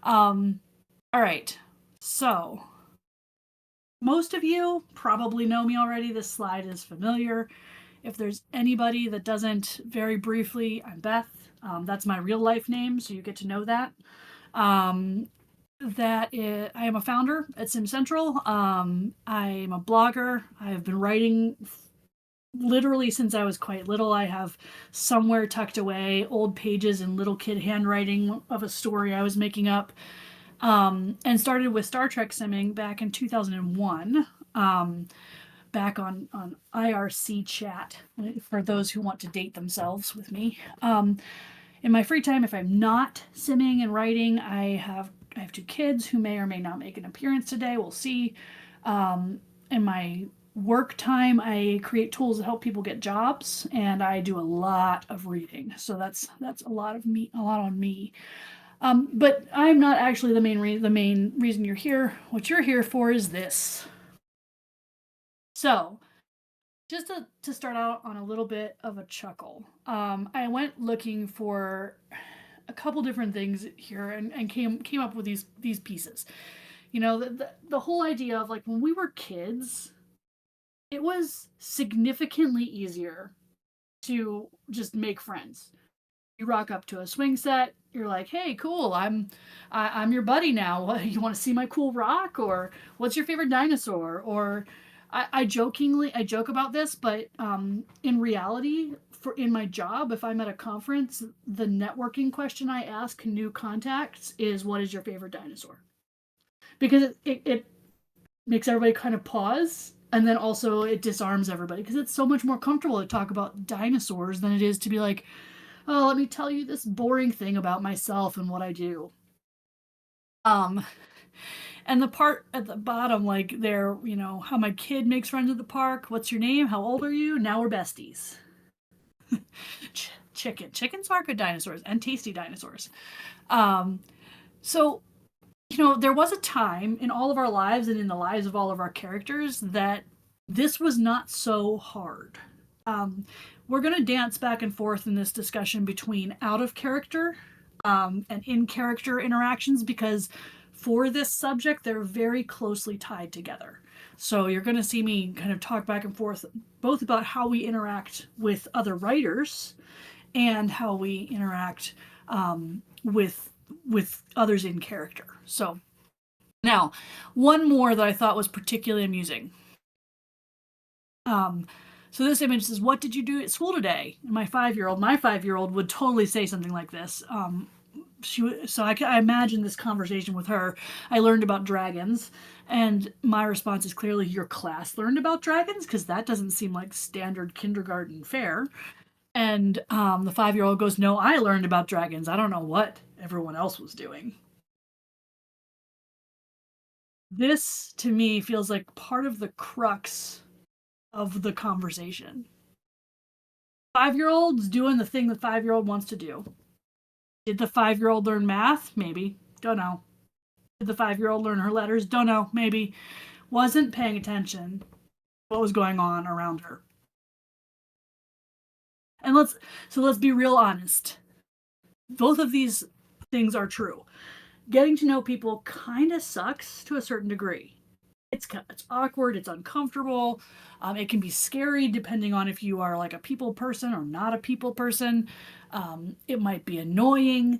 All right. So, most of you probably know me already. This slide is familiar. If there's anybody that doesn't, very briefly, I'm Beth. That's my real life name, so you get to know that. Um, I am a founder at Sim Central. I am a blogger. I have been writing literally since I was quite little. I have somewhere tucked away old pages in little kid handwriting of a story I was making up, and started with Star Trek simming back in 2001. Back on IRC chat for those who want to date themselves with me. In my free time, if I'm not simming and writing, I have two kids who may or may not make an appearance today. We'll see. In my work time, I create tools that help people get jobs, and I do a lot of reading. So that's a lot of me, a lot on me. But I'm not actually the main reason you're here. What you're here for is this. So, just to start out on a little bit of a chuckle, I went looking for a couple different things here and came up with these pieces. You know, the whole idea of like when we were kids, it was significantly easier to just make friends. You rock up to a swing set, you're like, hey, cool, I'm your buddy now. What, you want to see my cool rock? Or what's your favorite dinosaur? Or I joke about this, but in reality, for in my job, if I'm at a conference, the networking question I ask new contacts is, what is your favorite dinosaur? Because it makes everybody kind of pause, and then also it disarms everybody because it's so much more comfortable to talk about dinosaurs than it is to be like, oh, let me tell you this boring thing about myself and what I do. Um, and the part at the bottom, like there, you know, how my kid makes friends at the park. What's your name? How old are you? Now we're besties. Chickens are good dinosaurs and tasty dinosaurs. Um, so you know, there was a time in all of our lives and in the lives of all of our characters that this was not so hard. Um, we're going to dance back and forth in this discussion between out of character and in character interactions because for this subject, they're very closely tied together. So you're going to see me kind of talk back and forth both about how we interact with other writers and how we interact with others in character. So now, one more that I thought was particularly amusing. Um, so this image says, "What did you do at school today?" And my 5-year old would totally say something like this. I imagine this conversation with her. I learned about dragons, and my response is clearly, "Your class learned about dragons," because that doesn't seem like standard kindergarten fare. And the 5-year-old goes, "No, I learned about dragons. I don't know what everyone else was doing." This to me feels like part of the crux of the conversation. 5-year-old's doing the thing the 5-year-old wants to do. Did the 5-year-old learn math? Maybe. Don't know. Did the 5-year-old learn her letters? Don't know. Maybe. Wasn't paying attention what was going on around her. And let's be real honest. Both of these things are true. Getting to know people kind of sucks to a certain degree. It's awkward, it's uncomfortable, it can be scary depending on if you are like a people person or not a people person. It might be annoying.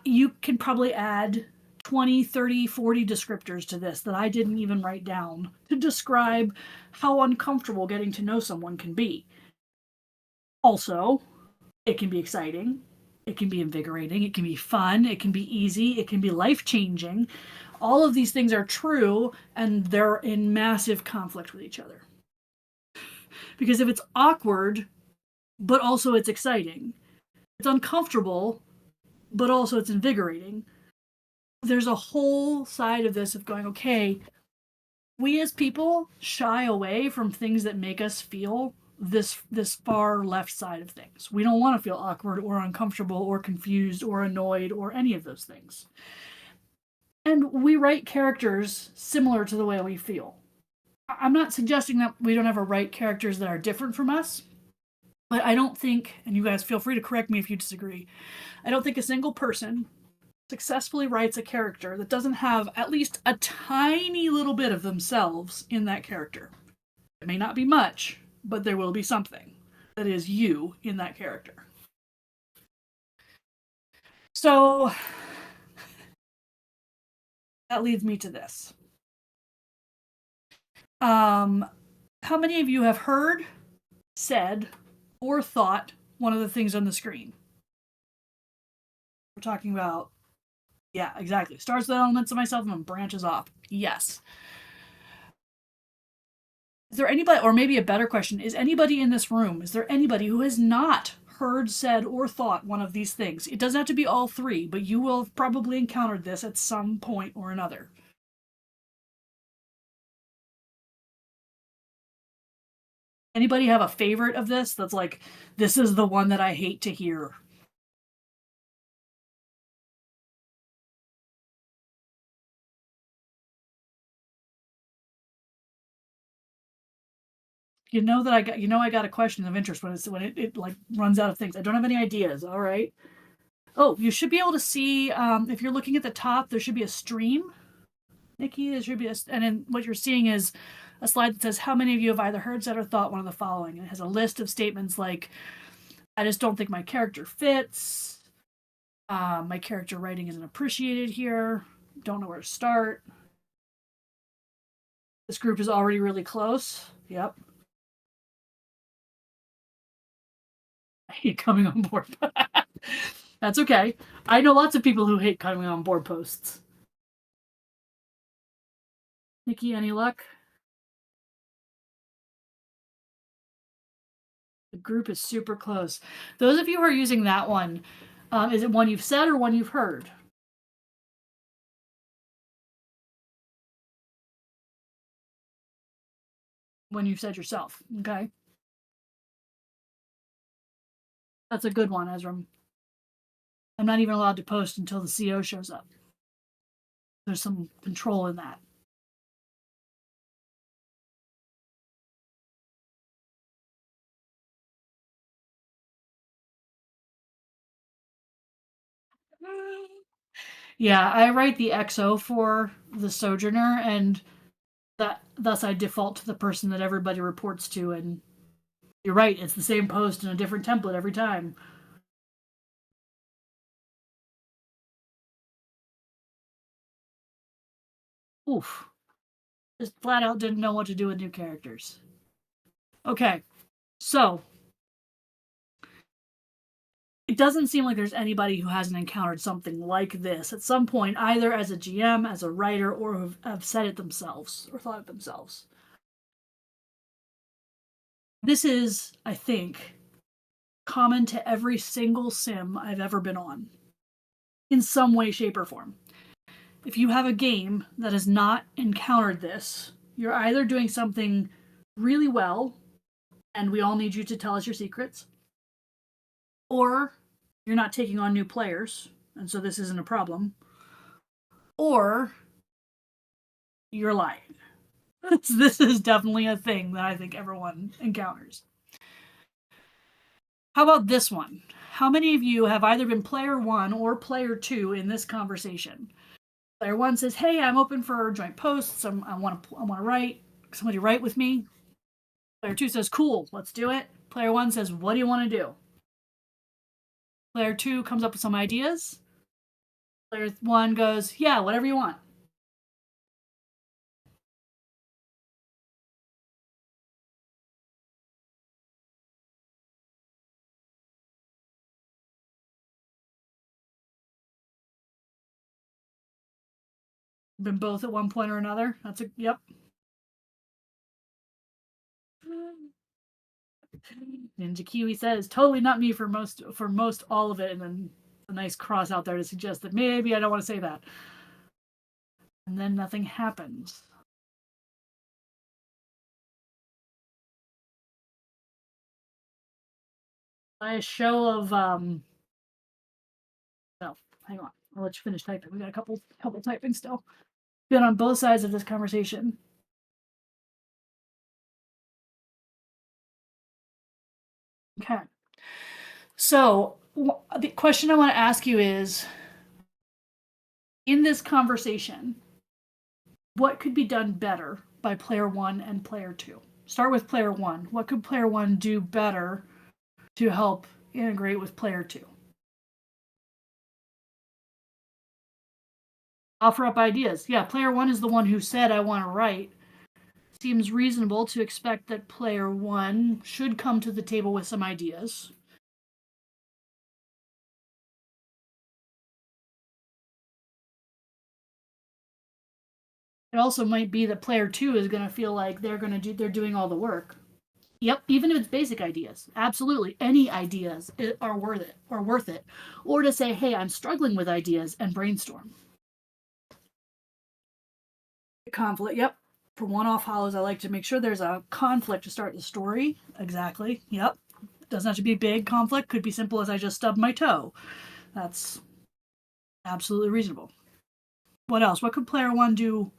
You can probably add 20, 30, 40 descriptors to this that I didn't even write down to describe how uncomfortable getting to know someone can be. Also, it can be exciting, it can be invigorating, it can be fun, it can be easy, it can be life changing. All of these things are true, and they're in massive conflict with each other. Because if it's awkward, but also it's exciting, it's uncomfortable, but also it's invigorating, there's a whole side of this of going, okay, we as people shy away from things that make us feel this far left side of things. We don't want to feel awkward or uncomfortable or confused or annoyed or any of those things. And we write characters similar to the way we feel. I'm not suggesting that we don't ever write characters that are different from us, but I don't think, and you guys feel free to correct me if you disagree, I don't think a single person successfully writes a character that doesn't have at least a tiny little bit of themselves in that character. It may not be much, but there will be something that is you in that character. So that leads me to this. How many of you have heard, said, or thought one of the things on the screen? We're talking about, yeah, exactly. Starts with elements of myself and then branches off. Yes. Is there anybody, or maybe a better question, is anybody in this room, is there anybody who has not heard, said, or thought one of these things? It doesn't have to be all three, but you will have probably encountered this at some point or another. Anybody have a favorite of this that's like, this is the one that I hate to hear? You know that I got a question of interest when it like runs out of things. I don't have any ideas. All right. Oh, you should be able to see if you're looking at the top, there should be a stream. Nikki, there should be and then what you're seeing is a slide that says how many of you have either heard, said, or thought one of the following. And it has a list of statements like, I just don't think my character fits. My character writing isn't appreciated here. Don't know where to start. This group is already really close. Yep. I hate coming on board. That's okay. I know lots of people who hate coming on board posts. Nikki, any luck? The group is super close. Those of you who are using that one, is it one you've said or one you've heard? One you've said yourself. Okay. That's a good one, Ezra. I'm not even allowed to post until the CO shows up. There's some control in that. Yeah, I write the XO for the Sojourner, and that thus I default to the person that everybody reports to. And you're right, it's the same post in a different template every time. Oof. Just flat out didn't know what to do with new characters. Okay, so it doesn't seem like there's anybody who hasn't encountered something like this at some point, either as a GM, as a writer, or who have said it themselves or thought it themselves. This is, I think, common to every single sim I've ever been on, in some way, shape, or form. If you have a game that has not encountered this, you're either doing something really well, and we all need you to tell us your secrets, or you're not taking on new players, and so this isn't a problem, or you're lying. This is definitely a thing that I think everyone encounters. How about this one? How many of you have either been player one or player two in this conversation? Player one says, "Hey, I'm open for joint posts. I want to write. Somebody write with me." Player two says, "Cool, let's do it." Player one says, "What do you want to do?" Player two comes up with some ideas. Player one goes, "Yeah, whatever you want." Been both at one point or another. That's a yep. Ninja Kiwi says, "Totally not me for most all of it," and then a nice cross out there to suggest that maybe I don't want to say that. And then nothing happens. By a show of no, hang on. I'll let you finish typing. We got a couple typing still. Been on both sides of this conversation. Okay. So the question I want to ask you is, In this conversation, what could be done better by player one and player two? Start with player one. What could player one do better to help integrate with player two? Offer up ideas. Yeah, player one is the one who said, I want to write. Seems reasonable to expect that player one should come to the table with some ideas. It also might be that player two is going to feel like they're doing all the work. Yep, even if it's basic ideas, absolutely, any ideas are worth it, or to say, hey, I'm struggling with ideas and brainstorm. Conflict. Yep. For one-off hollows, I like to make sure there's a conflict to start the story. Exactly. Yep. Doesn't have to be big conflict. Could be simple as I just stubbed my toe. That's absolutely reasonable. What else? What could player one do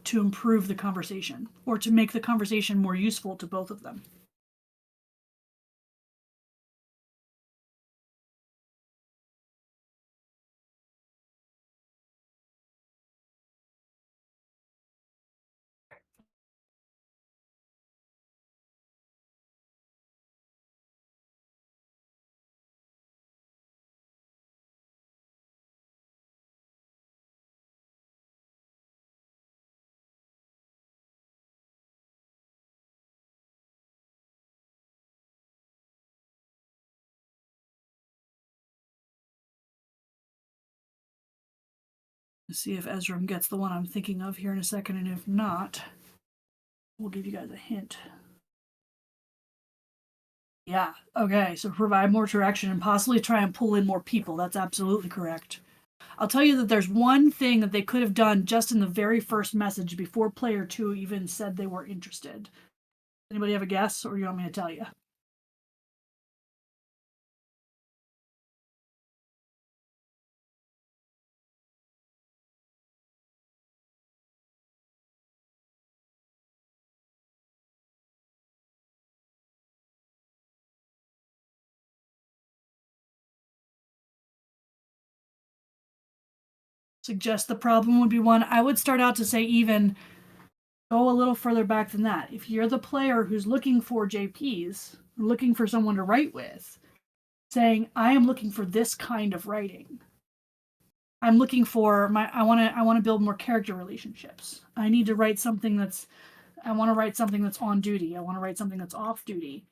to improve the conversation or to make the conversation more useful to both of them? Let's see if Ezram gets the one I'm thinking of here in a second, and if not, we'll give you guys a hint. Yeah, okay, so provide more direction and possibly try and pull in more people. That's absolutely correct. I'll tell you that there's one thing that they could have done just in the very first message before player two even said they were interested. Anybody have a guess, or you want me to tell you? Suggest the problem would be one. I would start out to say even go a little further back than that. If you're the player who's looking for JPs, looking for someone to write with, saying, I am looking for this kind of writing. I'm looking for I want to build more character relationships. I need to write something that's I want to write something that's on duty. I want to write something that's off duty.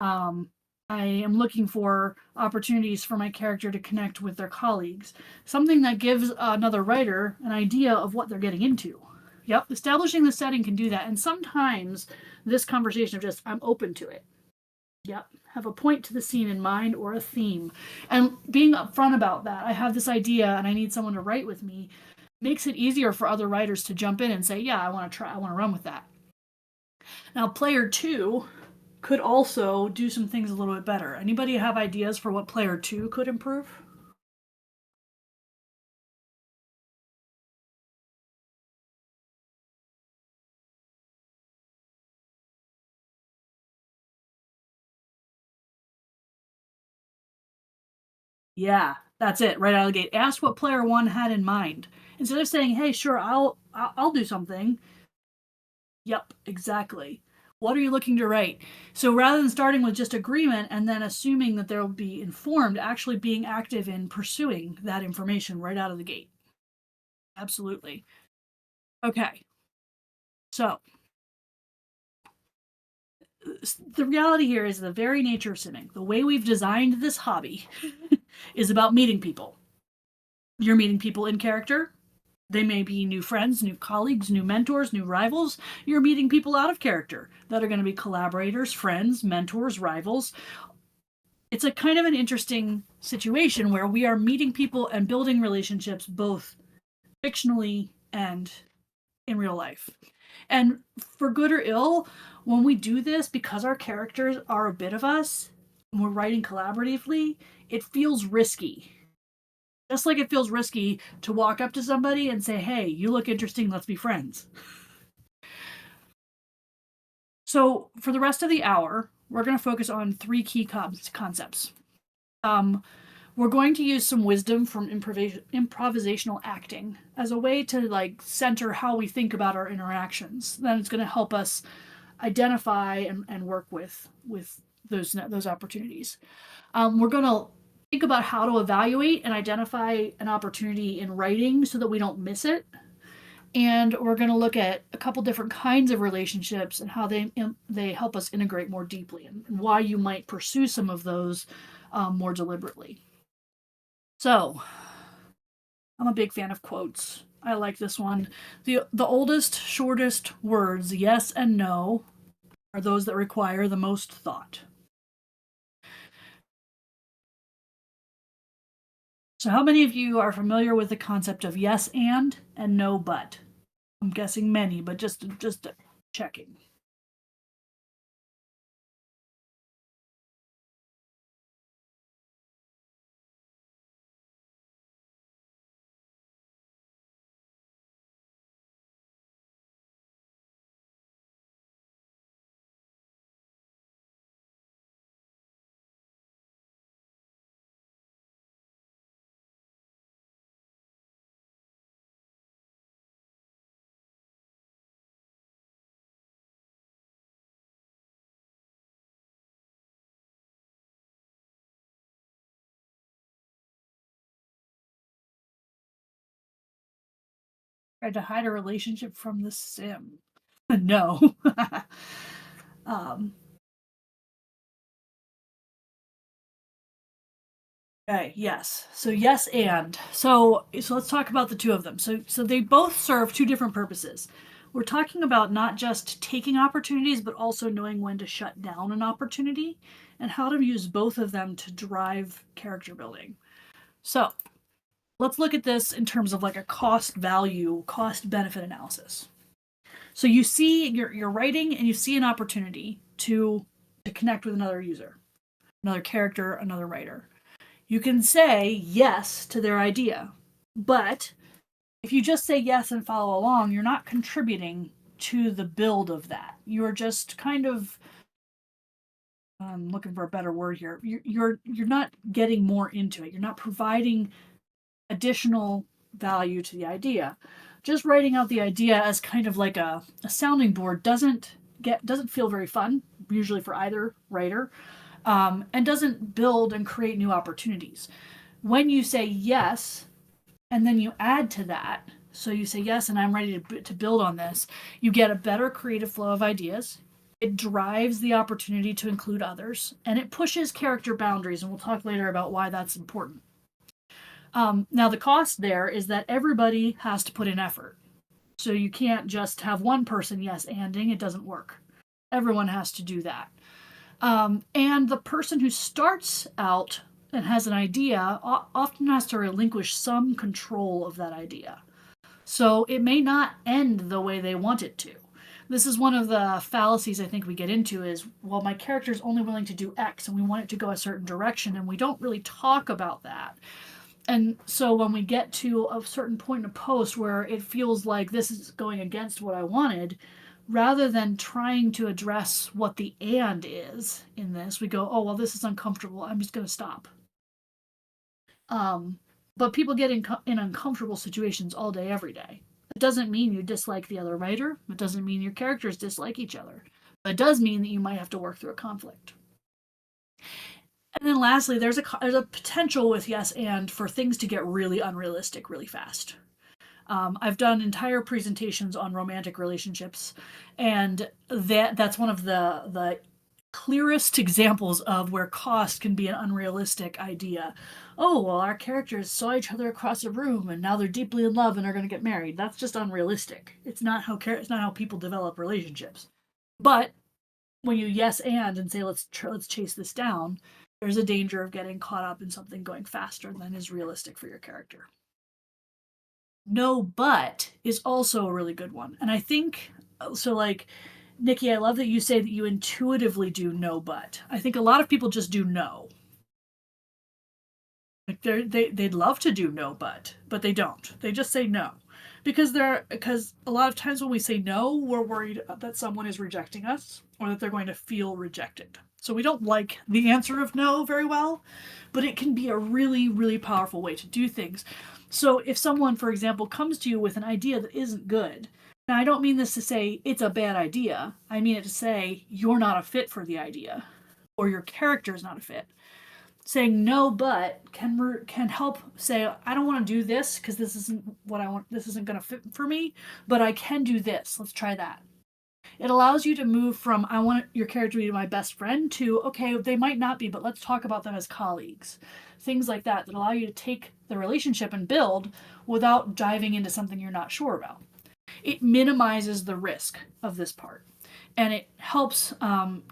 Um, I am looking for opportunities for my character to connect with their colleagues. Something that gives another writer an idea of what they're getting into. Yep, establishing the setting can do that. And sometimes this conversation of just, I'm open to it. Yep, have a point to the scene in mind or a theme. And being upfront about that, I have this idea and I need someone to write with me, makes it easier for other writers to jump in and say, yeah, I want to try, I want to run with that. Now, player two could also do some things a little bit better. Anybody have ideas for what player two could improve? Yeah, that's it. Right out of the gate. Ask what player one had in mind. Instead of saying, "Hey, sure, I'll do something." Yep, exactly. What are you looking to write? So rather than starting with just agreement and then assuming that they'll be informed, actually being active in pursuing that information right out of the gate. Absolutely. Okay. So the reality here is the very nature of simming. The way we've designed this hobby is about meeting people. You're meeting people in character. They may be new friends, new colleagues, new mentors, new rivals. You're meeting people out of character that are going to be collaborators, friends, mentors, rivals. It's a kind of an interesting situation where we are meeting people and building relationships both fictionally and in real life. And for good or ill, when we do this, because our characters are a bit of us, and we're writing collaboratively, it feels risky. Just like it feels risky to walk up to somebody and say, hey, you look interesting, let's be friends. So, for the rest of the hour, we're going to focus on three key concepts. We're going to use some wisdom from improvisational acting as a way to like center how we think about our interactions. Then it's going to help us identify and work with those opportunities. We're going to think about how to evaluate and identify an opportunity in writing so that we don't miss it. And we're going to look at a couple different kinds of relationships and how they help us integrate more deeply, and why you might pursue some of those more deliberately. So, I'm a big fan of quotes. I like this one. The oldest, shortest words, yes and no, are those that require the most thought. So how many of you are familiar with the concept of yes and no but? I'm guessing many, but just checking. Tried to hide a relationship from the sim. No. um, okay, yes. So yes and. So let's talk about the two of them. So they both serve two different purposes. We're talking about not just taking opportunities, but also knowing when to shut down an opportunity and how to use both of them to drive character building. So let's look at this in terms of like a cost value, cost benefit analysis. So you see, you're writing and you see an opportunity to connect with another user, another character, another writer. You can say yes to their idea, but if you just say yes and follow along, you're not contributing to the build of that. You're just kind of I'm looking for a better word here. You're not getting more into it. You're not providing additional value to the idea. Just writing out the idea as kind of like a sounding board doesn't feel very fun, usually for either writer, and doesn't build and create new opportunities. When you say yes, and then you add to that, so you say yes, and I'm ready to build on this, you get a better creative flow of ideas. It drives the opportunity to include others, and it pushes character boundaries, and we'll talk later about why that's important. Now, the cost there is that everybody has to put in effort. So you can't just have one person yes anding, it doesn't work. Everyone has to do that. And the person who starts out and has an idea often has to relinquish some control of that idea. So it may not end the way they want it to. This is one of the fallacies I think we get into is, well, my character is only willing to do X and we want it to go a certain direction, and we don't really talk about that. And so when we get to a certain point in a post where it feels like this is going against what I wanted, rather than trying to address what the and is in this, we go, oh, well, this is uncomfortable. I'm just going to stop. But people get in uncomfortable situations all day, every day. It doesn't mean you dislike the other writer. It doesn't mean your characters dislike each other. But it does mean that you might have to work through a conflict. And then lastly, there's a potential with yes and for things to get really unrealistic really fast. I've done entire presentations on romantic relationships, and that's one of the clearest examples of where cost can be an unrealistic idea. Oh, well, our characters saw each other across a room and now they're deeply in love and are going to get married. That's just unrealistic. It's not how people develop relationships. But when you yes and say let's chase this down, there's a danger of getting caught up in something going faster than is realistic for your character. No but is also a really good one. And I think so, like, Nikki, I love that you say that you intuitively do no but. I think a lot of people just do no. Like they'd love to do no but they don't. They just say no. Because a lot of times when we say no, we're worried that someone is rejecting us or that they're going to feel rejected. So we don't like the answer of no very well, but it can be a really, really powerful way to do things. So if someone, for example, comes to you with an idea that isn't good, now I don't mean this to say it's a bad idea. I mean it to say you're not a fit for the idea or your character is not a fit. Saying no but can help say I don't want to do this because this isn't what I want, this isn't going to fit for me, but I can do this. Let's try that. It allows you to move from I want your character to be my best friend to okay, they might not be, but let's talk about them as colleagues. Things like that allow you to take the relationship and build without diving into something you're not sure about. It minimizes the risk of this part, and it helps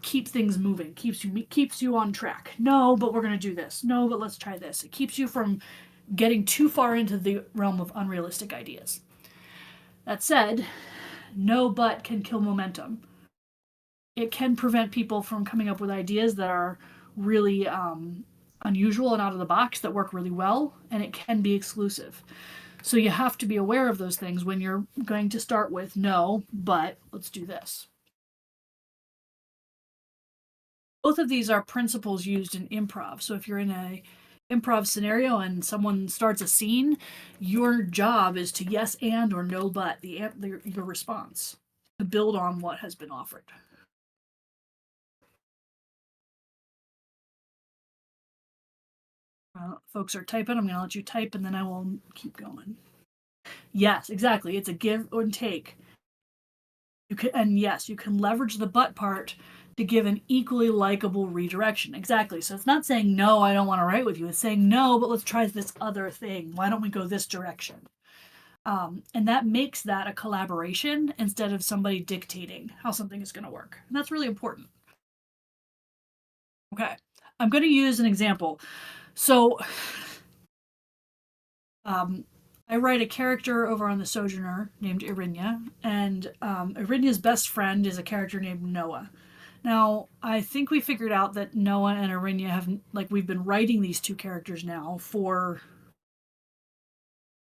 keep things moving, keeps you on track. No, but we're going to do this. No, but let's try this. It keeps you from getting too far into the realm of unrealistic ideas. That said, no but can kill momentum. It can prevent people from coming up with ideas that are really unusual and out of the box that work really well, and it can be exclusive. So you have to be aware of those things when you're going to start with no, but let's do this. Both of these are principles used in improv. So if you're in a improv scenario and someone starts a scene, your job is to yes and or no but your response to build on what has been offered. Folks are typing. I'm going to let you type and then I will keep going. Yes, exactly. It's a give and take. You can leverage the but part to give an equally likable redirection. Exactly. So it's not saying no, I don't want to write with you. It's saying no, but let's try this other thing. Why don't we go this direction? And that makes that a collaboration instead of somebody dictating how something is going to work. And that's really important. Okay. I'm going to use an example. So I write a character over on the Sojourner named Irinya, and Irinya's best friend is a character named Noah. Now, I think we figured out that Noah and Irinya have, like, we've been writing these two characters now for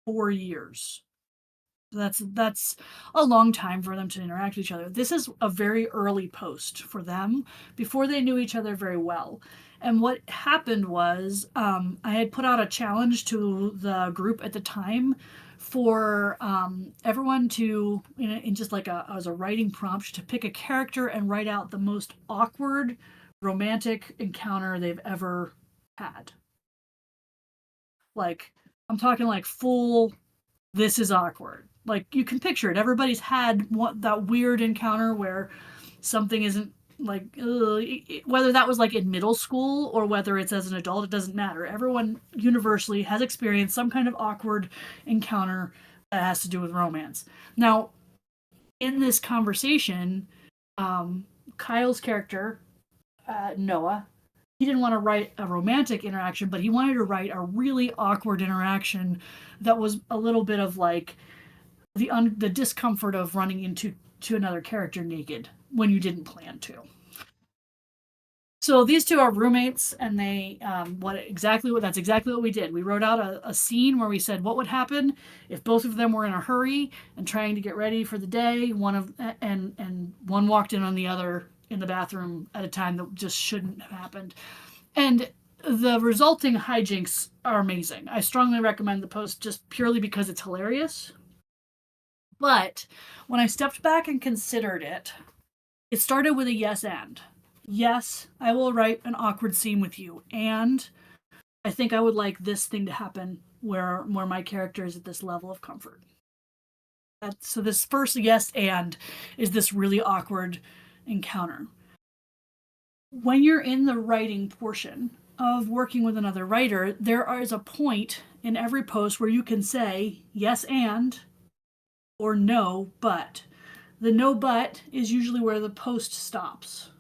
4 years. That's a long time for them to interact with each other. This is a very early post for them before they knew each other very well. And what happened was I had put out a challenge to the group at the time for everyone to, in just like as a writing prompt, to pick a character and write out the most awkward romantic encounter they've ever had. Like, I'm talking like full, this is awkward. Like, you can picture it. Everybody's had that weird encounter where something isn't like, whether that was like in middle school or whether it's as an adult, it doesn't matter. Everyone universally has experienced some kind of awkward encounter that has to do with romance. Now, in this conversation, Kyle's character, Noah, he didn't want to write a romantic interaction, but he wanted to write a really awkward interaction that was a little bit of like the discomfort of running into another character naked when you didn't plan to. So these two are roommates, and they that's exactly what we did. We wrote out a scene where we said what would happen if both of them were in a hurry and trying to get ready for the day. And one walked in on the other in the bathroom at a time that just shouldn't have happened. And the resulting hijinks are amazing. I strongly recommend the post just purely because it's hilarious. But when I stepped back and considered it, it started with a yes and. Yes, I will write an awkward scene with you, and I think I would like this thing to happen where my character is at this level of comfort. So this first yes and is this really awkward encounter. When you're in the writing portion of working with another writer, there is a point in every post where you can say yes and or no but. The no but is usually where the post stops.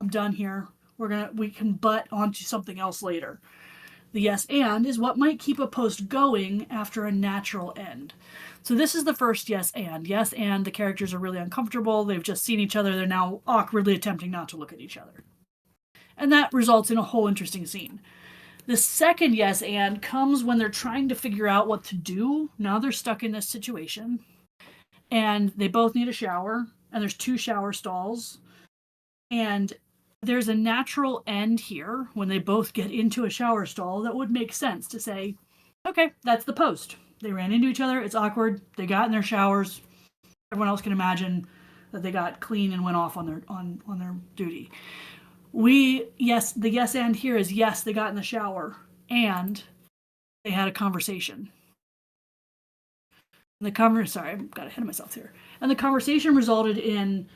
I'm done here. We can butt onto something else later. The yes and is what might keep a post going after a natural end. So this is the first yes and. Yes and the characters are really uncomfortable. They've just seen each other. They're now awkwardly attempting not to look at each other. And that results in a whole interesting scene. The second yes and comes when they're trying to figure out what to do. Now they're stuck in this situation. And they both need a shower. And there's 2 shower stalls. And There's a natural end here when they both get into a shower stall that would make sense to say, okay, that's the post. They ran into each other. It's awkward. They got in their showers. Everyone else can imagine that they got clean and went off on their duty. The yes and here is yes, they got in the shower and they had a conversation. Sorry, I got ahead of myself here. And the conversation resulted in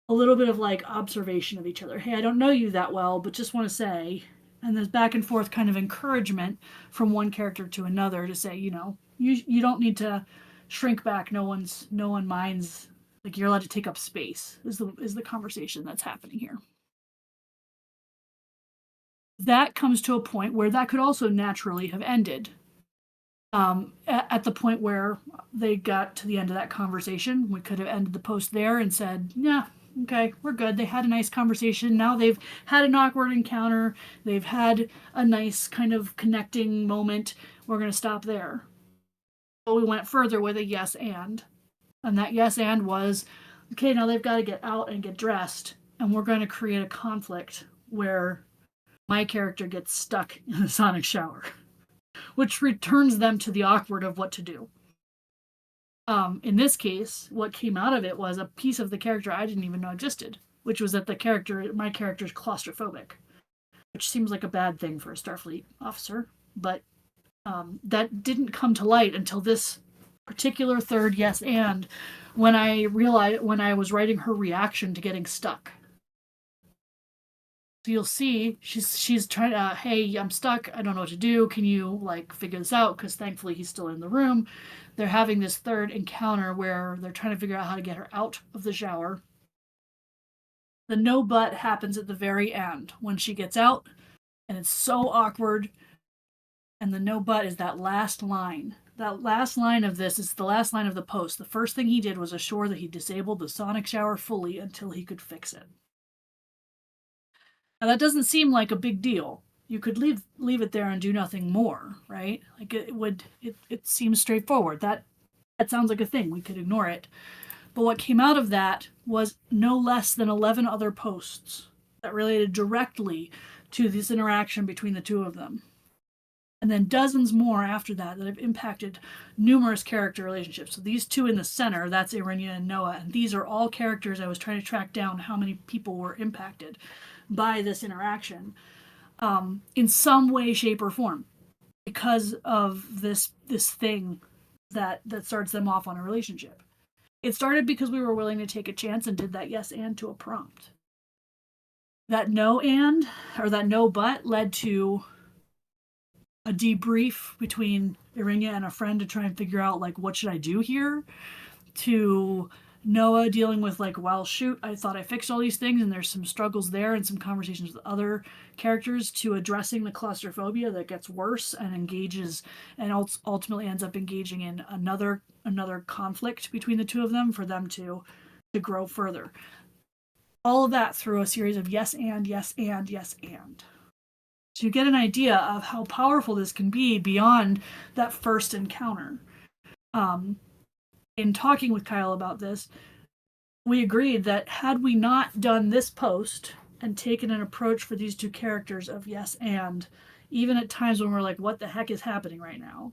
a little bit of like observation of each other. Hey, I don't know you that well, but just want to say, and there's back and forth kind of encouragement from one character to another to say, you don't need to shrink back. No one minds. Like, you're allowed to take up space. Is the conversation that's happening here. That comes to a point where that could also naturally have ended. At the point where they got to the end of that conversation, we could have ended the post there and said, yeah, okay, we're good. They had a nice conversation. Now they've had an awkward encounter. They've had a nice kind of connecting moment. We're going to stop there. But we went further with a yes and. And that yes and was, okay, now they've got to get out and get dressed. And we're going to create a conflict where my character gets stuck in the sonic shower, which returns them to the awkward of what to do. In this case, what came out of it was a piece of the character I didn't even know existed, which was that my character is claustrophobic, which seems like a bad thing for a Starfleet officer, but that didn't come to light until this particular third yes and when I was writing her reaction to getting stuck. So you'll see she's trying to, hey, I'm stuck. I don't know what to do. Can you figure this out? Because thankfully he's still in the room. They're having this third encounter where they're trying to figure out how to get her out of the shower. The no but happens at the very end when she gets out, and it's so awkward. And the no but is that last line. That last line of this is the last line of the post. The first thing he did was assure that he disabled the sonic shower fully until he could fix it. Now that doesn't seem like a big deal. You could leave it there and do nothing more, right? Like it seems straightforward. That sounds like a thing. We could ignore it. But what came out of that was no less than 11 other posts that related directly to this interaction between the two of them. And then dozens more after that have impacted numerous character relationships. So these two in the center, that's Irinia and Noah, and these are all characters I was trying to track down how many people were impacted by this interaction in some way, shape, or form because of this thing that starts them off on a relationship. It started because we were willing to take a chance and did that yes and to a prompt. That no and, or that no but, led to a debrief between Irinia and a friend to try and figure out what should I do here, to Noah dealing with well, shoot, I thought I fixed all these things and there's some struggles there and some conversations with other characters, to addressing the claustrophobia that gets worse and engages and ultimately ends up engaging in another conflict between the two of them for them to grow further. All of that through a series of yes and, yes and, yes and. So you get an idea of how powerful this can be beyond that first encounter. In talking with Kyle about this, we agreed that had we not done this post and taken an approach for these two characters of yes and, even at times when we're like, what the heck is happening right now,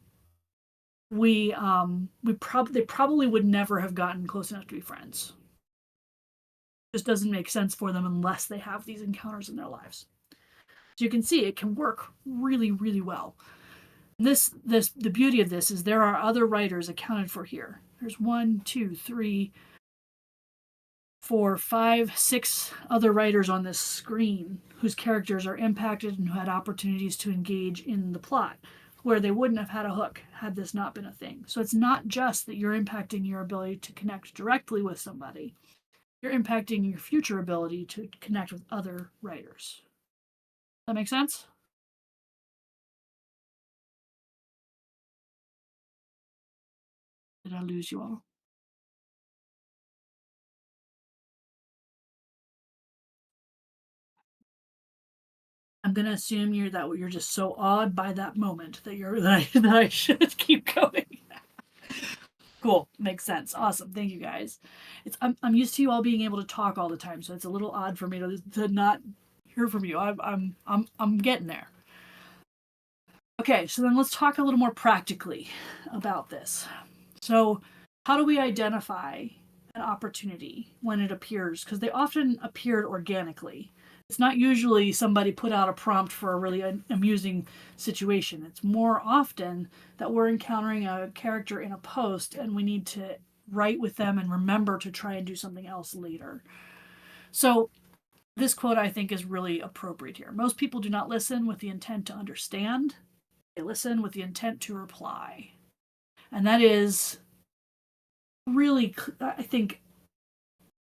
they probably would never have gotten close enough to be friends. It just doesn't make sense for them unless they have these encounters in their lives. So you can see it can work really, really well. The beauty of this is there are other writers accounted for here. There's 1, 2, 3, 4, 5, 6 other writers on this screen whose characters are impacted and who had opportunities to engage in the plot, where they wouldn't have had a hook had this not been a thing. So it's not just that you're impacting your ability to connect directly with somebody. You're impacting your future ability to connect with other writers. That make sense? Did I lose you all? I'm gonna assume you're just so awed by that moment that I should keep going. Cool. Makes sense. Awesome. Thank you guys. I'm used to you all being able to talk all the time, so it's a little odd for me to not hear from you. I'm getting there. Okay, so then let's talk a little more practically about this. So, how do we identify an opportunity when it appears? Because they often appeared organically. It's not usually somebody put out a prompt for a really amusing situation. It's more often that we're encountering a character in a post and we need to write with them and remember to try and do something else later. So, this quote I think is really appropriate here. Most people do not listen with the intent to understand, they listen with the intent to reply. And that is really, I think,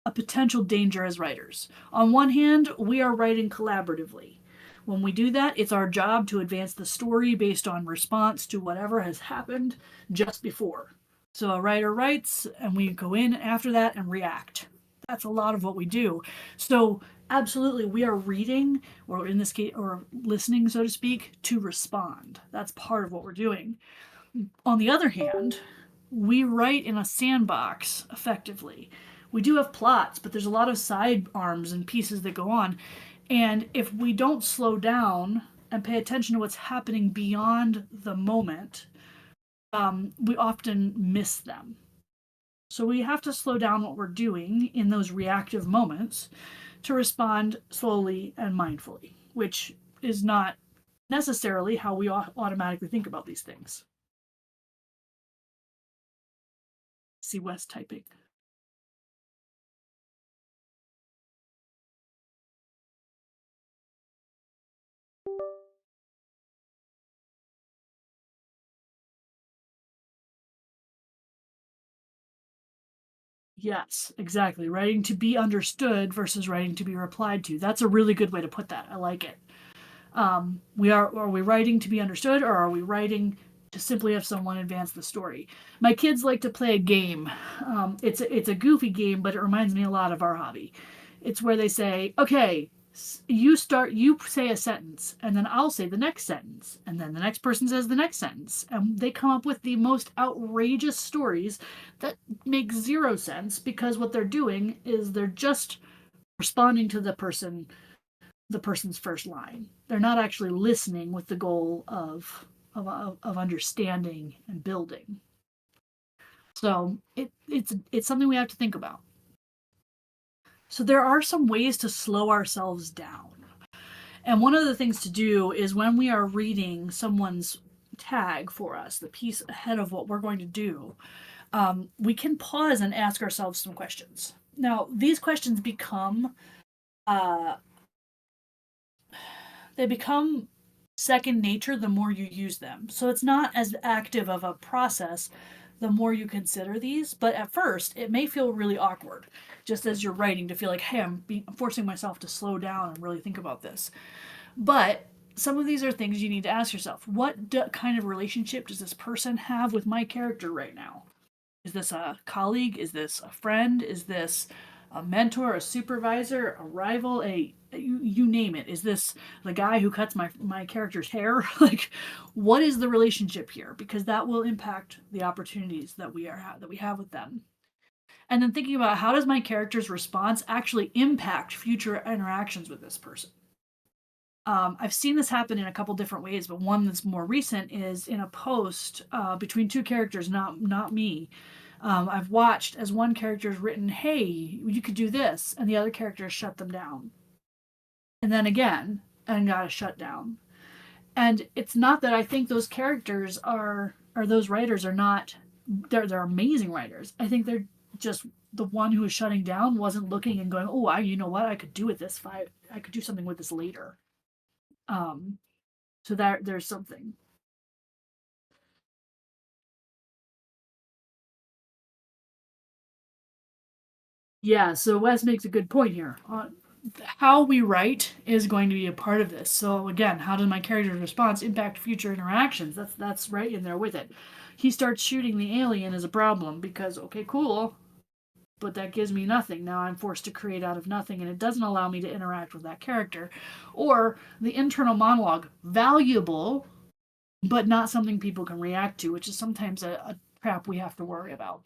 a potential danger as writers. On one hand, we are writing collaboratively. When we do that, it's our job to advance the story based on response to whatever has happened just before. So a writer writes, and we go in after that and react. That's a lot of what we do. So absolutely, we are reading, or in this case, or listening, so to speak, to respond. That's part of what we're doing. On the other hand, we write in a sandbox effectively. We do have plots, but there's a lot of side arms and pieces that go on. And if we don't slow down and pay attention to what's happening beyond the moment, we often miss them. So we have to slow down what we're doing in those reactive moments to respond slowly and mindfully, which is not necessarily how we automatically think about these things. See Wes typing. Yes, exactly. Writing to be understood versus writing to be replied to. That's a really good way to put that. I like it. Are we writing to be understood, or are we writing to simply have someone advance the story? My kids like to play a game. It's a goofy game, but it reminds me a lot of our hobby. It's where they say, "Okay, you say a sentence, and then I'll say the next sentence, and then the next person says the next sentence," and they come up with the most outrageous stories that make zero sense because what they're doing is they're just responding to the person's first line. They're not actually listening with the goal of understanding and building. So it's something we have to think about. So there are some ways to slow ourselves down. And one of the things to do is when we are reading someone's tag for us, the piece ahead of what we're going to do, we can pause and ask ourselves some questions. Now, these questions become they become second nature the more you use them. So it's not as active of a process the more you consider these. But at first, it may feel really awkward, just as you're writing, to feel like, hey, I'm forcing myself to slow down and really think about this. But some of these are things you need to ask yourself. What kind of relationship does this person have with my character right now? Is this a colleague? Is this a friend? Is this a mentor, a supervisor, a rival, you name it? Is this the guy who cuts my character's hair? Like, what is the relationship here? Because that will impact the opportunities that we have with them. And then thinking about, how does my character's response actually impact future interactions with this person? I've seen this happen in a couple different ways, but one that's more recent is in a post between two characters, not me. I've watched as one character has written, "Hey, you could do this," and the other character shut them down, and then again, and got a shut down. And it's not that I think those characters are, or those writers are not, they're amazing writers. I think they're just, the one who was shutting down wasn't looking and going, "Oh, you know what? I could do with this. I could do something with this later." So there's something. Yeah, so Wes makes a good point here. How we write is going to be a part of this. So again, how does my character's response impact future interactions? That's right in there with it. He starts shooting the alien as a problem because, okay, cool, but that gives me nothing. Now I'm forced to create out of nothing, and it doesn't allow me to interact with that character. Or the internal monologue, valuable, but not something people can react to, which is sometimes crap we have to worry about.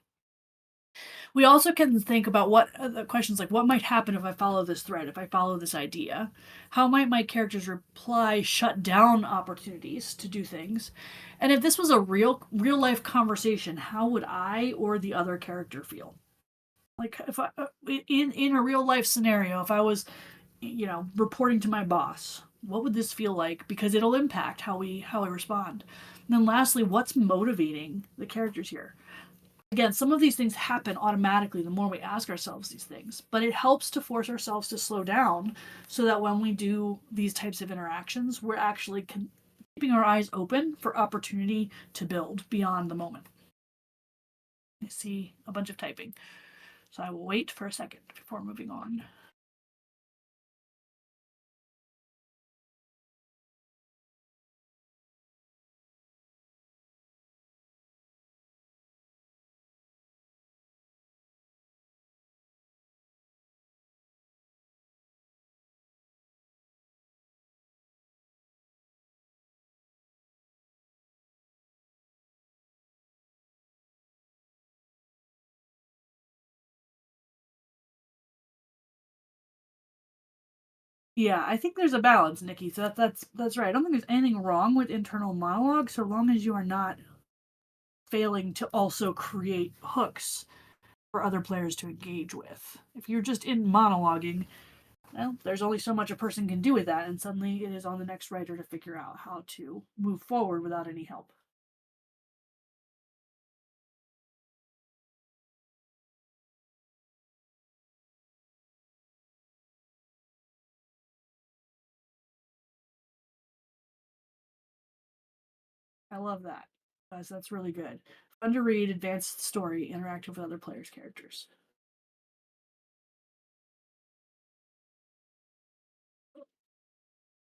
We also can think about what questions like what might happen if I follow this thread, if I follow this idea. How might my character's reply shut down opportunities to do things? And if this was a real life conversation, how would I or the other character feel? Like if I in a real life scenario, if I was reporting to my boss, what would this feel like? Because it'll impact how we respond. And then lastly, what's motivating the characters here? Again, some of these things happen automatically the more we ask ourselves these things, but it helps to force ourselves to slow down so that when we do these types of interactions, we're actually keeping our eyes open for opportunity to build beyond the moment. I see a bunch of typing, so I will wait for a second before moving on. Yeah, I think there's a balance, Nikki. So that's right. I don't think there's anything wrong with internal monologue so long as you are not failing to also create hooks for other players to engage with. If you're just in monologuing, well, there's only so much a person can do with that, and suddenly it is on the next writer to figure out how to move forward without any help. I love that. Guys, that's really good. Fun to read, advanced story, interactive with other players' characters.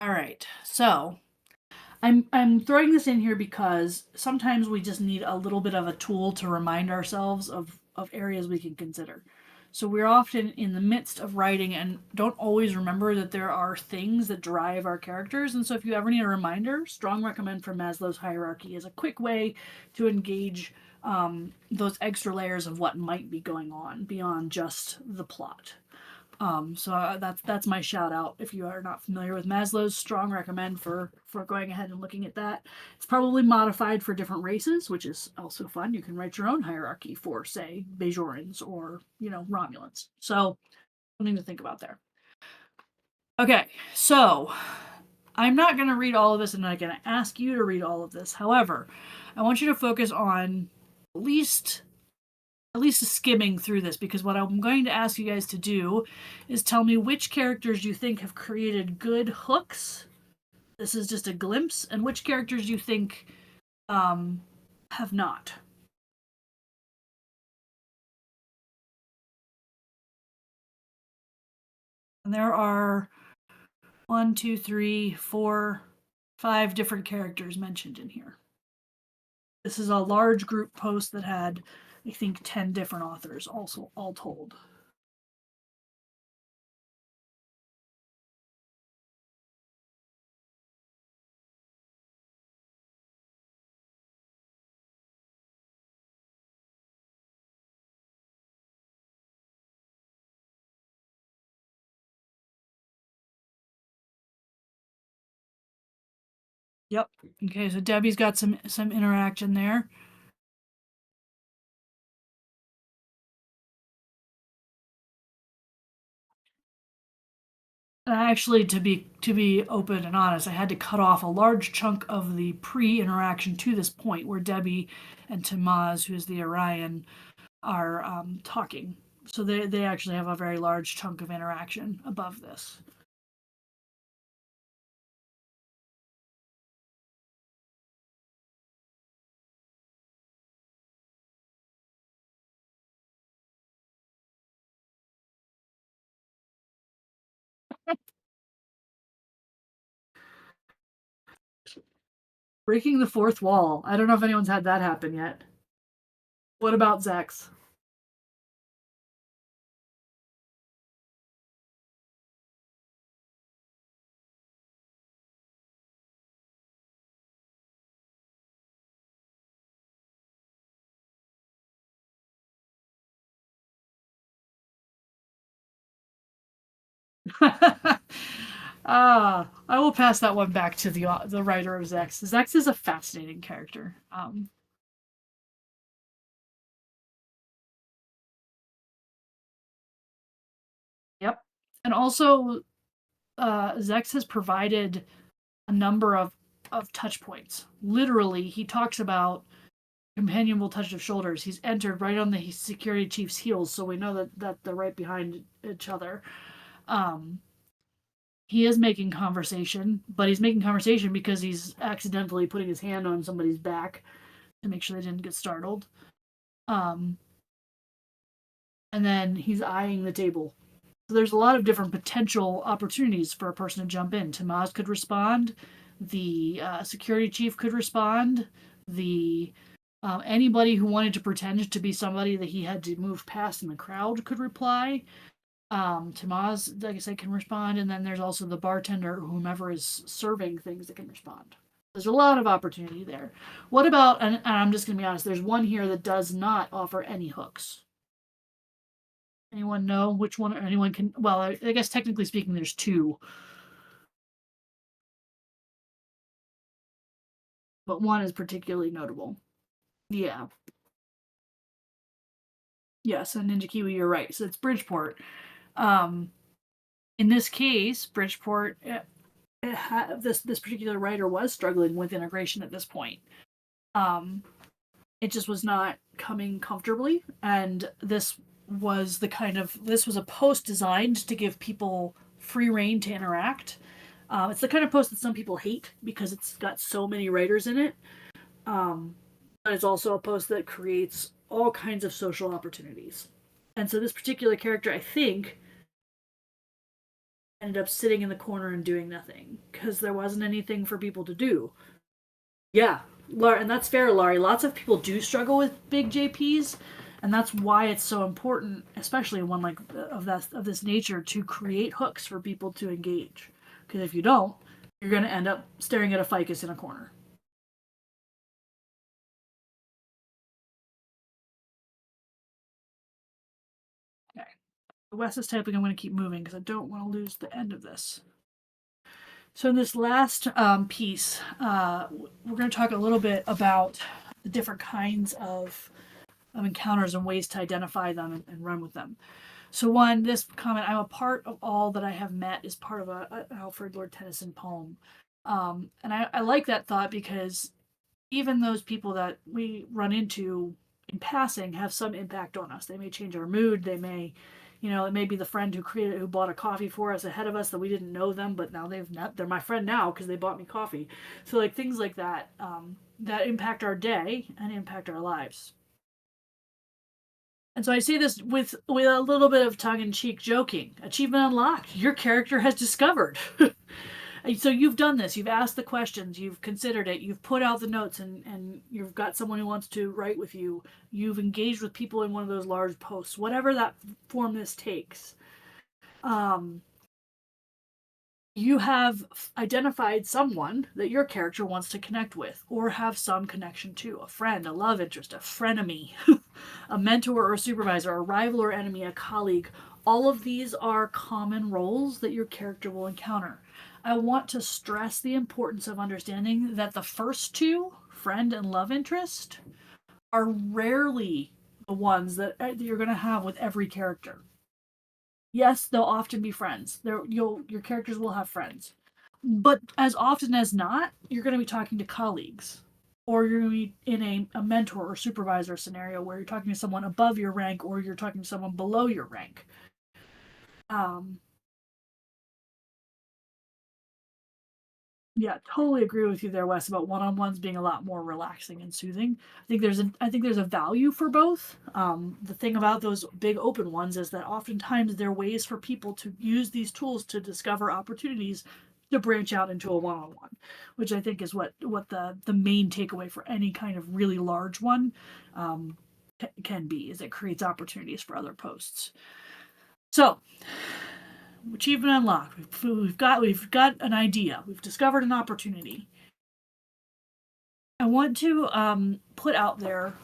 All right, so I'm throwing this in here because sometimes we just need a little bit of a tool to remind ourselves of areas we can consider. So we're often in the midst of writing and don't always remember that there are things that drive our characters. And so if you ever need a reminder, strong recommend from Maslow's hierarchy is a quick way to engage those extra layers of what might be going on beyond just the plot. So that's my shout out. If you are not familiar with Maslow's, strong recommend for going ahead and looking at that. It's probably modified for different races, which is also fun. You can write your own hierarchy for, say, Bajorans or Romulans. So something to think about there. Okay, so I'm not going to read all of this. I'm not going to ask you to read all of this. However, I want you to focus on at least skimming through this, because what I'm going to ask you guys to do is tell me which characters you think have created good hooks. This is just a glimpse, and which characters you think have not. And there are 5 different characters mentioned in here. This is a large group post that had, I think, 10 different authors, also all told. Yep. Okay, so Debbie's got some interaction there. Actually, to be open and honest, I had to cut off a large chunk of the pre-interaction to this point where Debbie and Tamaz, who is the Orion, are talking. So they actually have a very large chunk of interaction above this. Breaking the fourth wall. I don't know if anyone's had that happen yet. What about Zex? I will pass that one back to the writer of Zex. Zex is a fascinating character. Yep, and also Zex has provided a number of touch points. Literally, he talks about companionable touch of shoulders. He's entered right on the security chief's heels, so we know that they're right behind each other. Um, he is making conversation, but he's making conversation because he's accidentally putting his hand on somebody's back to make sure they didn't get startled. Um, and then he's eyeing the table. So there's a lot of different potential opportunities for a person to jump in. Tamaz could respond. The security chief could respond. The anybody who wanted to pretend to be somebody that he had to move past in the crowd could reply. Tamaz, like I said, can respond, and then there's also the bartender, or whomever is serving things, that can respond. There's a lot of opportunity there. What about, and I'm just going to be honest, there's one here that does not offer any hooks. Anyone know which one? Anyone can? Well, I guess technically speaking, there's two, but one is particularly notable. Yeah. Yes, and Ninja Kiwi, you're right. So it's Bridgeport. Um, in this case, Bridgeport, this particular writer was struggling with integration at this point. Um, it just was not coming comfortably, and this was a post designed to give people free reign to interact. It's the kind of post that some people hate because it's got so many writers in it. But it's also a post that creates all kinds of social opportunities. And so this particular character, I think, ended up sitting in the corner and doing nothing because there wasn't anything for people to do. Yeah, and that's fair, Laurie. Lots of people do struggle with big JPs, and that's why it's so important, especially one like of this nature, to create hooks for people to engage. Because if you don't, you're going to end up staring at a ficus in a corner. Okay. Wes is typing. I'm going to keep moving because I don't want to lose the end of this. So in this last piece, we're going to talk a little bit about the different kinds of encounters and ways to identify them and run with them. So one, this comment, I'm a part of all that I have met, is part of an Alfred Lord Tennyson poem. And I like that thought because even those people that we run into in passing have some impact on us. They may change our mood. They may, it may be the friend who bought a coffee for us ahead of us that we didn't know them, but now they're my friend now because they bought me coffee. So like things like that that impact our day and impact our lives. And so I say this with a little bit of tongue in cheek joking. Achievement unlocked. Your character has discovered. So you've done this. You've asked the questions. You've considered it. You've put out the notes, and you've got someone who wants to write with you. You've engaged with people in one of those large posts, whatever that form this takes. You have identified someone that your character wants to connect with or have some connection to: a friend, a love interest, a frenemy, a mentor or a supervisor, a rival or enemy, a colleague. All of these are common roles that your character will encounter. I want to stress the importance of understanding that the first two, friend and love interest, are rarely the ones that you're going to have with every character. Yes, they'll often be friends. Your characters will have friends, but as often as not, you're going to be talking to colleagues, or you're going to be in a mentor or supervisor scenario where you're talking to someone above your rank, or you're talking to someone below your rank. Um, Yeah, totally agree with you there, Wes, about one-on-ones being a lot more relaxing and soothing. I think there's a value for both. The thing about those big open ones is that oftentimes they're ways for people to use these tools to discover opportunities to branch out into a one-on-one, which I think is what the main takeaway for any kind of really large one um, can be, is it creates opportunities for other posts. So achievement unlocked. We've got an idea. We've discovered an opportunity. I want to put out there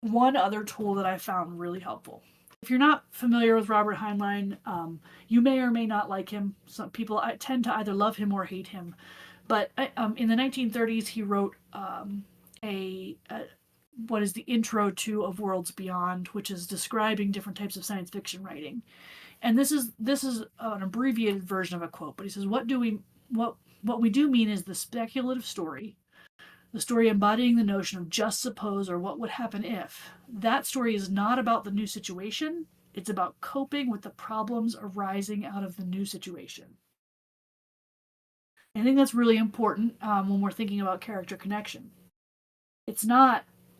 one other tool that I found really helpful. if you're not familiar with Robert Heinlein, you may or may not like him. Some people tend to either love him or hate him. But in the 1930s, he wrote a what is the intro to Of Worlds Beyond, which is describing different types of science fiction writing. And this is an abbreviated version of a quote, but he says, what we do mean is the speculative story, the story embodying the notion of just suppose or what would happen if. That story is not about the new situation, it's about coping with the problems arising out of the new situation. I think that's really important when we're thinking about character connection.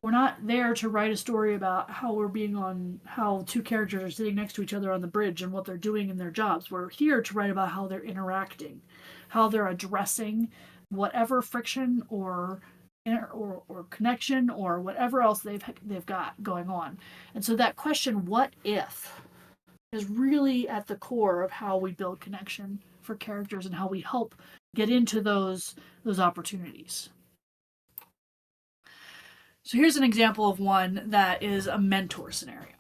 We're not there to write a story about how two characters are sitting next to each other on the bridge and what they're doing in their jobs. We're here to write about how they're interacting, how they're addressing whatever friction or connection or whatever else they've got going on. And so that question, what if, is really at the core of how we build connection for characters and how we help get into those opportunities. So here's an example of one that is a mentor scenario.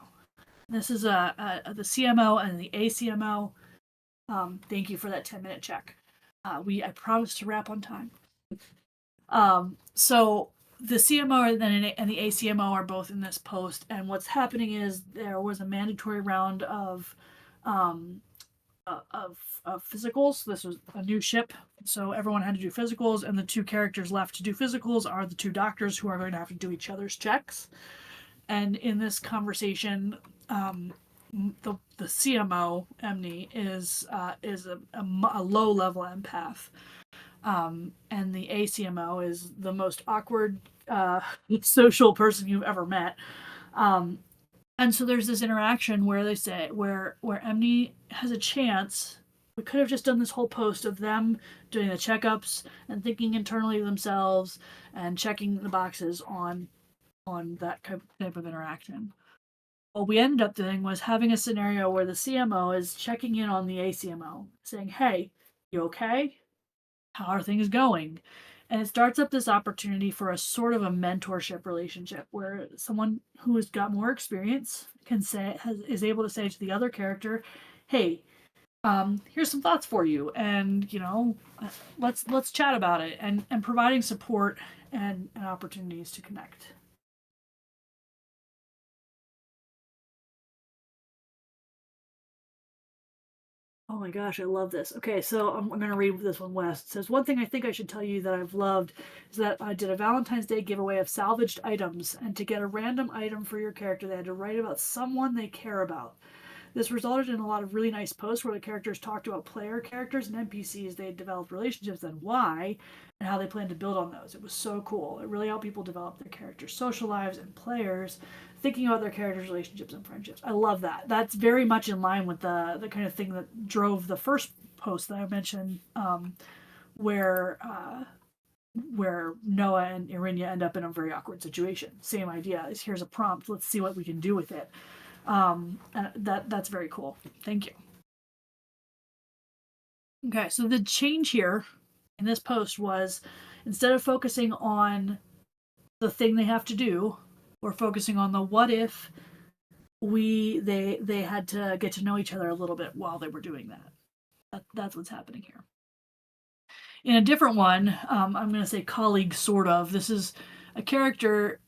This is the CMO and the ACMO. Thank you for that 10-minute check. I promised to wrap on time. So the CMO and the ACMO are both in this post, and what's happening is there was a mandatory round of physicals. This was a new ship, so everyone had to do physicals, and the two characters left to do physicals are the two doctors who are going to have to do each other's checks. And in this conversation, the CMO Emney is a low level empath, and the ACMO is the most awkward social person you've ever met. And so there's this interaction where they say, where Emney has a chance. We could have just done this whole post of them doing the checkups and thinking internally to themselves and checking the boxes on that type of interaction. What we ended up doing was having a scenario where the CMO is checking in on the ACMO, saying, "Hey, you okay? How are things going?" And it starts up this opportunity for a sort of a mentorship relationship where someone who has got more experience is able to say to the other character, "Hey, here's some thoughts for you, and let's chat about it," and providing support and opportunities to connect. Oh my gosh, I love this. Okay, so I'm going to read this one. West says, "One thing I think I should tell you that I've loved is that I did a Valentine's Day giveaway of salvaged items, and to get a random item for your character, they had to write about someone they care about. This resulted in a lot of really nice posts where the characters talked about player characters and NPCs they had developed relationships and why, and how they plan to build on those. It was so cool. It really helped people develop their characters' social lives and players, thinking about their characters' relationships and friendships." I love that. That's very much in line with the kind of thing that drove the first post that I mentioned, where Noah and Irinia end up in a very awkward situation. Same idea. Here's a prompt. Let's see what we can do with it. And that's very cool. Thank you. Okay, so the change here in this post was, instead of focusing on the thing they have to do, we're focusing on the what if they had to get to know each other a little bit while they were doing that. That's what's happening here. In a different one, I'm going to say colleague, sort of. This is a character.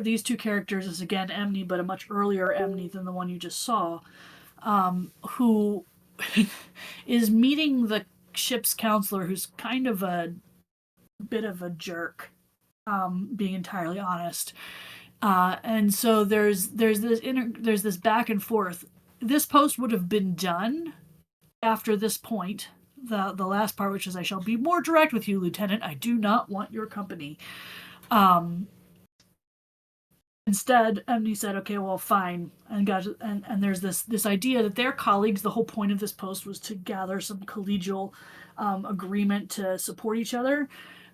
These two characters is again Emney, but a much earlier Emney than the one you just saw, who is meeting the ship's counselor, who's kind of a bit of a jerk, being entirely honest. And so there's this back and forth. This post would have been done after this point, the last part, which is, "I shall be more direct with you, Lieutenant. I do not want your company." Instead, Emney said, "Okay, well, fine," and there's this idea that they're colleagues. The whole point of this post was to gather some collegial agreement to support each other,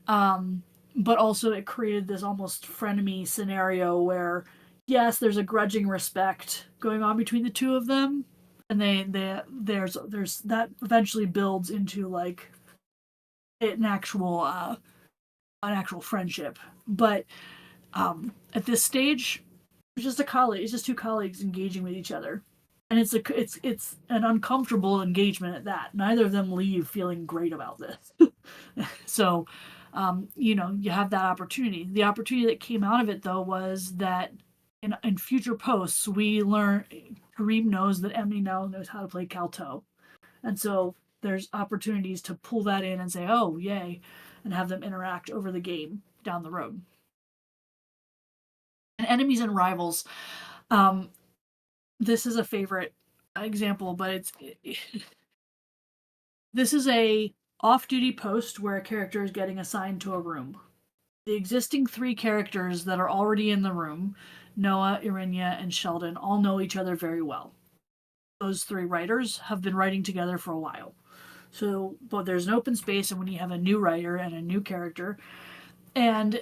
but also it created this almost frenemy scenario where, yes, there's a grudging respect going on between the two of them, and there's that eventually builds into like an actual friendship, but. At this stage, it's just two colleagues engaging with each other. and it's an uncomfortable engagement at that. Neither of them leave feeling great about this. So, you have that opportunity. The opportunity that came out of it though was that in future posts we learn Kareem knows that Emily now knows how to play Kalto, and so there's opportunities to pull that in and say, oh yay, and have them interact over the game down the road. And enemies and rivals. Um, this is a favorite example, but this is a off-duty post where a character is getting assigned to a room. The existing three characters that are already in the room, Noah, Irinia, and Sheldon, all know each other very well. Those three writers have been writing together for a while. So, but there's an open space, and when you have a new writer and a new character, and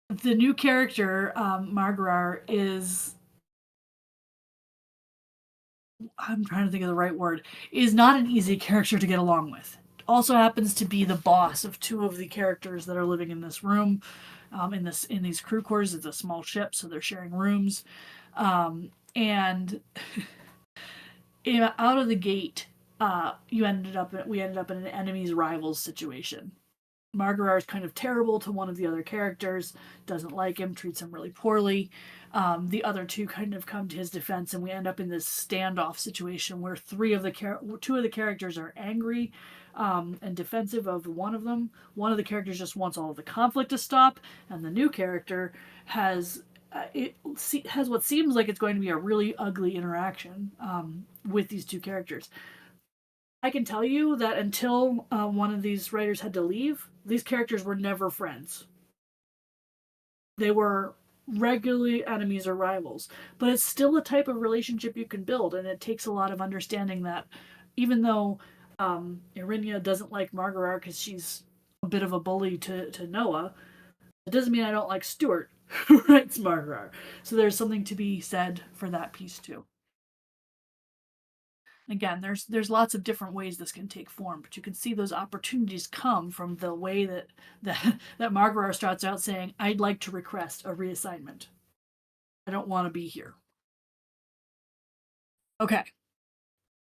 the new character, Margarar, is, I'm trying to think of the right word, is not an easy character to get along with. Also happens to be the boss of two of the characters that are living in this room, in these crew quarters. It's a small ship, so they're sharing rooms, and out of the gate, we ended up in an enemies rivals situation. Margarar is kind of terrible to one of the other characters, doesn't like him, treats him really poorly. The other two kind of come to his defense, and we end up in this standoff situation where two of the characters are angry and defensive of one of them. One of the characters just wants all of the conflict to stop, and the new character has what seems like it's going to be a really ugly interaction with these two characters. I can tell you that until one of these writers had to leave, these characters were never friends. They were regularly enemies or rivals, but it's still a type of relationship you can build, and it takes a lot of understanding that even though Irinia doesn't like Margarar because she's a bit of a bully to Noah, it doesn't mean I don't like Stuart, who writes Margarar. So there's something to be said for that piece too. Again, there's lots of different ways this can take form, but you can see those opportunities come from the way that Margaret starts out saying, "I'd like to request a reassignment. I don't want to be here." Okay,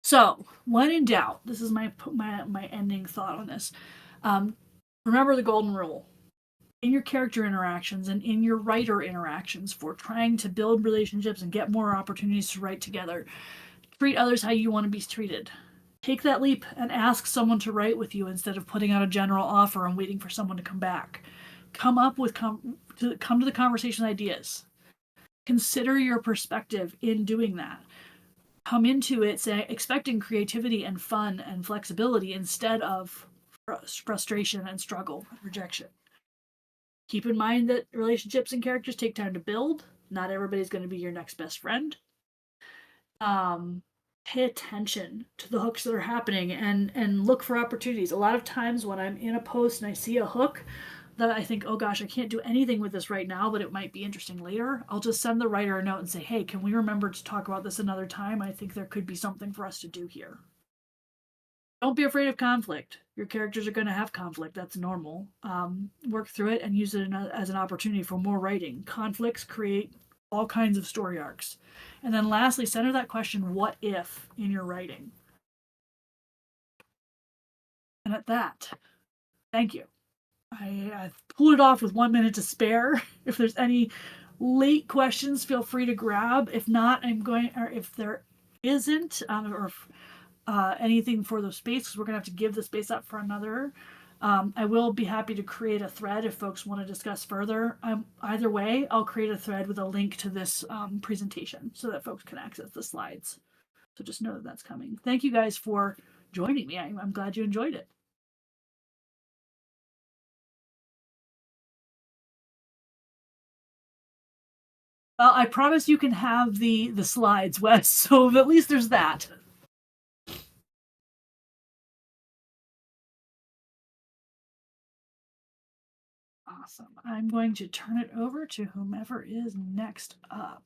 so when in doubt, this is my ending thought on this. Remember the golden rule in your character interactions and in your writer interactions for trying to build relationships and get more opportunities to write together. Treat others how you want to be treated. Take that leap and ask someone to write with you instead of putting out a general offer and waiting for someone to come back. Come to the conversation ideas. Consider your perspective in doing that. Come into it expecting creativity and fun and flexibility instead of frustration and struggle and rejection. Keep in mind that relationships and characters take time to build. Not everybody's going to be your next best friend. Pay attention to the hooks that are happening and look for opportunities. A lot of times when I'm in a post and I see a hook that I think, oh gosh, I can't do anything with this right now, but it might be interesting later, I'll just send the writer a note and say, hey, can we remember to talk about this another time? I think there could be something for us to do here. Don't be afraid of conflict. Your characters are going to have conflict. That's normal. Work through it and use it as an opportunity for more writing. Conflicts create all kinds of story arcs. And then lastly, center that question, what if, in your writing. And at that, thank you. I've pulled it off with 1 minute to spare. If there's any late questions, feel free to grab. If not, or if there isn't, or anything for the space, because we're going to have to give the space up for another. I will be happy to create a thread if folks want to discuss further. Either way, I'll create a thread with a link to this presentation so that folks can access the slides. So just know that that's coming. Thank you guys for joining me. I'm glad you enjoyed it. Well, I promise you can have the slides, Wes, so at least there's that. Awesome. I'm going to turn it over to whomever is next up.